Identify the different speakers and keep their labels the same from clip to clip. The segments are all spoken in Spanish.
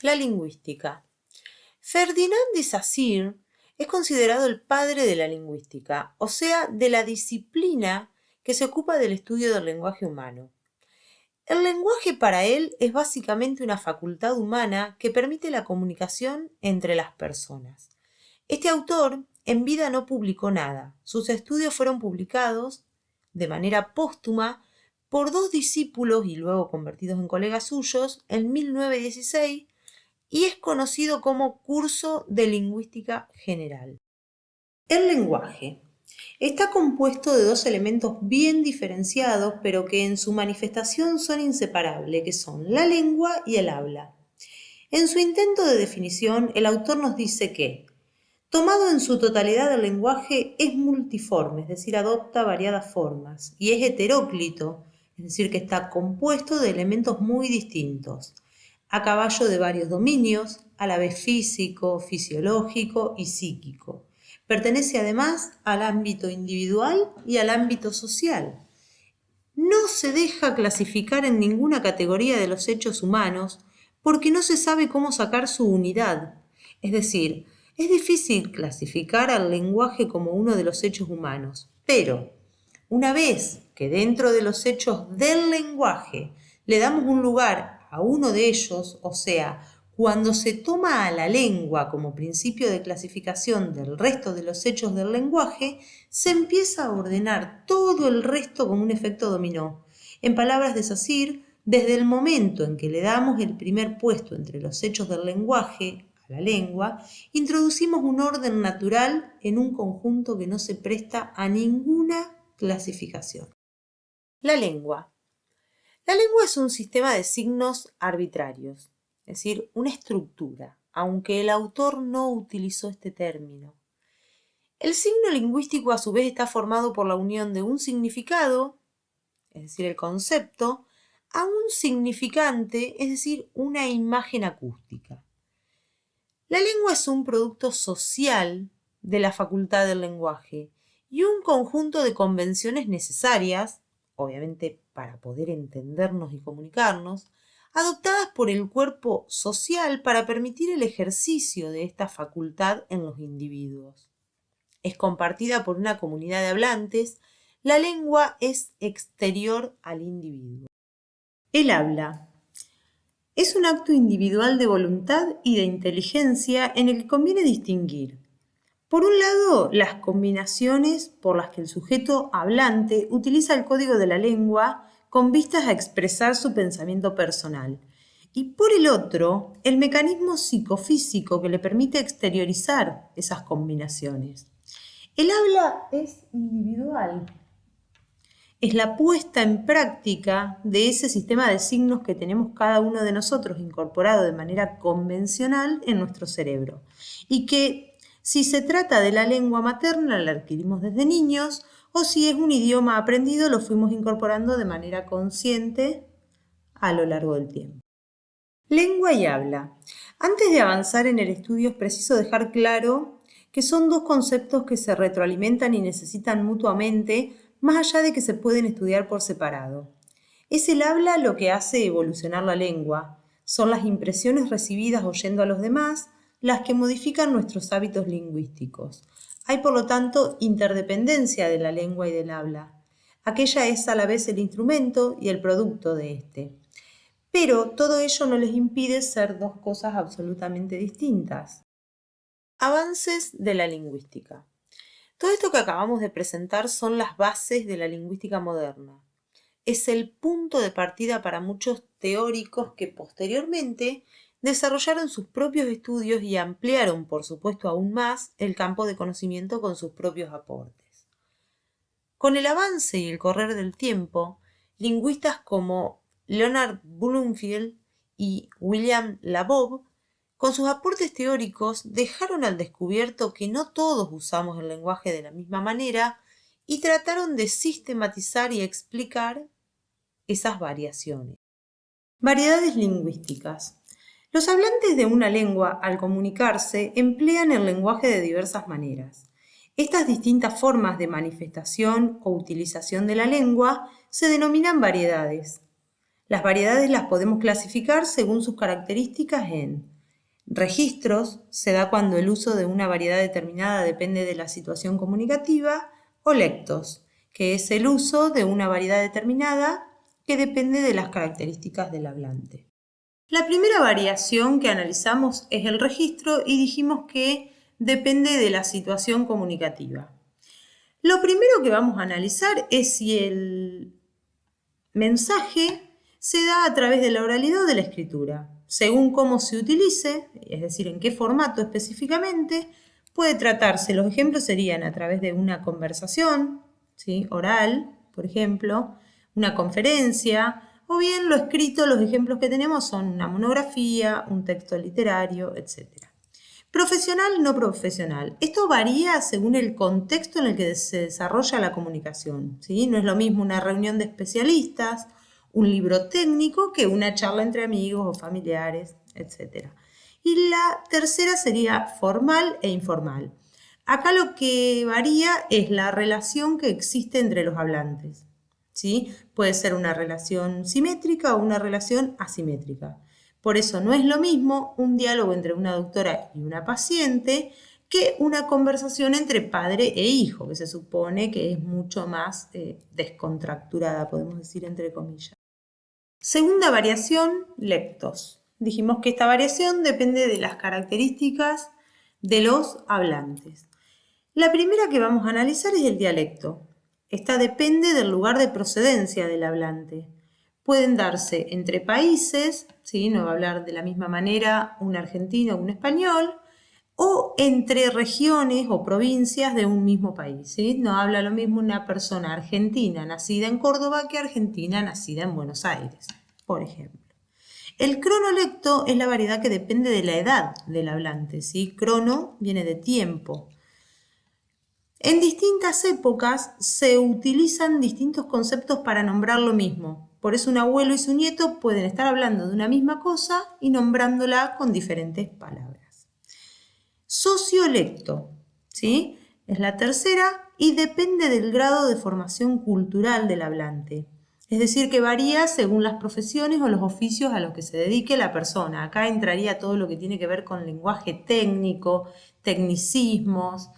Speaker 1: La lingüística. Ferdinand de Saussure es considerado el padre de la lingüística, o sea, de la disciplina que se ocupa del estudio del lenguaje humano. El lenguaje para él es básicamente una facultad humana que permite la comunicación entre las personas. Este autor en vida no publicó nada. Sus estudios fueron publicados de manera póstuma por dos discípulos y luego convertidos en colegas suyos en 1916 y es conocido como Curso de Lingüística General. El lenguaje está compuesto de dos elementos bien diferenciados, pero que en su manifestación son inseparables, que son la lengua y el habla. En su intento de definición, el autor nos dice que, tomado en su totalidad el lenguaje es multiforme, es decir, adopta variadas formas, y es heteróclito, es decir, que está compuesto de elementos muy distintos, a caballo de varios dominios, a la vez físico, fisiológico y psíquico. Pertenece además al ámbito individual y al ámbito social. No se deja clasificar en ninguna categoría de los hechos humanos porque no se sabe cómo sacar su unidad. Es decir, es difícil clasificar al lenguaje como uno de los hechos humanos, pero una vez que dentro de los hechos del lenguaje le damos un lugar a uno de ellos, o sea, cuando se toma a la lengua como principio de clasificación del resto de los hechos del lenguaje, se empieza a ordenar todo el resto como un efecto dominó. En palabras de Saussure, desde el momento en que le damos el primer puesto entre los hechos del lenguaje a la lengua, introducimos un orden natural en un conjunto que no se presta a ninguna clasificación. La lengua. La lengua es un sistema de signos arbitrarios, es decir, una estructura, aunque el autor no utilizó este término. El signo lingüístico a su vez está formado por la unión de un significado, es decir, el concepto, a un significante, es decir, una imagen acústica. La lengua es un producto social de la facultad del lenguaje y un conjunto de convenciones necesarias, obviamente para poder entendernos y comunicarnos, adoptadas por el cuerpo social para permitir el ejercicio de esta facultad en los individuos. Es compartida por una comunidad de hablantes, la lengua es exterior al individuo. El habla es un acto individual de voluntad y de inteligencia en el que conviene distinguir, por un lado, las combinaciones por las que el sujeto hablante utiliza el código de la lengua con vistas a expresar su pensamiento personal, y por el otro, el mecanismo psicofísico que le permite exteriorizar esas combinaciones. El habla es individual. Es la puesta en práctica de ese sistema de signos que tenemos cada uno de nosotros incorporado de manera convencional en nuestro cerebro y que, si se trata de la lengua materna, la adquirimos desde niños, o si es un idioma aprendido, lo fuimos incorporando de manera consciente a lo largo del tiempo. Lengua y habla. Antes de avanzar en el estudio es preciso dejar claro que son dos conceptos que se retroalimentan y necesitan mutuamente, más allá de que se pueden estudiar por separado. Es el habla lo que hace evolucionar la lengua. Son las impresiones recibidas oyendo a los demás las que modifican nuestros hábitos lingüísticos. Hay, por lo tanto, interdependencia de la lengua y del habla. Aquella es a la vez el instrumento y el producto de este. Pero todo ello no les impide ser dos cosas absolutamente distintas. Avances de la lingüística. Todo esto que acabamos de presentar son las bases de la lingüística moderna. Es el punto de partida para muchos teóricos que posteriormente desarrollaron sus propios estudios y ampliaron, por supuesto, aún más el campo de conocimiento con sus propios aportes. Con el avance y el correr del tiempo, lingüistas como Leonard Bloomfield y William Labov, con sus aportes teóricos, dejaron al descubierto que no todos usamos el lenguaje de la misma manera y trataron de sistematizar y explicar esas variaciones. Variedades lingüísticas. Los hablantes de una lengua, al comunicarse, emplean el lenguaje de diversas maneras. Estas distintas formas de manifestación o utilización de la lengua se denominan variedades. Las variedades las podemos clasificar según sus características en registros, se da cuando el uso de una variedad determinada depende de la situación comunicativa, o lectos, que es el uso de una variedad determinada que depende de las características del hablante. La primera variación que analizamos es el registro y dijimos que depende de la situación comunicativa. Lo primero que vamos a analizar es si el mensaje se da a través de la oralidad o de la escritura. Según cómo se utilice, es decir, en qué formato específicamente, puede tratarse. Los ejemplos serían a través de una conversación, ¿sí? Oral, por ejemplo, una conferencia, o bien lo escrito, los ejemplos que tenemos son una monografía, un texto literario, etc. Profesional, no profesional. Esto varía según el contexto en el que se desarrolla la comunicación, ¿sí? No es lo mismo una reunión de especialistas, un libro técnico, que una charla entre amigos o familiares, etc. Y la tercera sería formal e informal. Acá lo que varía es la relación que existe entre los hablantes, ¿sí? Puede ser una relación simétrica o una relación asimétrica. Por eso no es lo mismo un diálogo entre una doctora y una paciente que una conversación entre padre e hijo, que se supone que es mucho más descontracturada, podemos decir entre comillas. Segunda variación, lectos. Dijimos que esta variación depende de las características de los hablantes. La primera que vamos a analizar es el dialecto. Esta depende del lugar de procedencia del hablante. Pueden darse entre países, ¿sí? No va a hablar de la misma manera un argentino o un español, o entre regiones o provincias de un mismo país, ¿sí? No habla lo mismo una persona argentina nacida en Córdoba que argentina nacida en Buenos Aires, por ejemplo. El cronolecto es la variedad que depende de la edad del hablante, ¿sí? Crono viene de tiempo. En distintas épocas se utilizan distintos conceptos para nombrar lo mismo. Por eso un abuelo y su nieto pueden estar hablando de una misma cosa y nombrándola con diferentes palabras. Sociolecto, ¿sí? Es la tercera y depende del grado de formación cultural del hablante. Es decir, que varía según las profesiones o los oficios a los que se dedique la persona. Acá entraría todo lo que tiene que ver con lenguaje técnico, tecnicismos,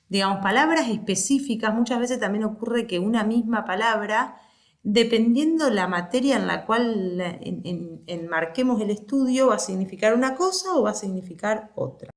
Speaker 1: digamos, palabras específicas. Muchas veces también ocurre que una misma palabra, dependiendo la materia en la cual enmarquemos el estudio, va a significar una cosa o va a significar otra.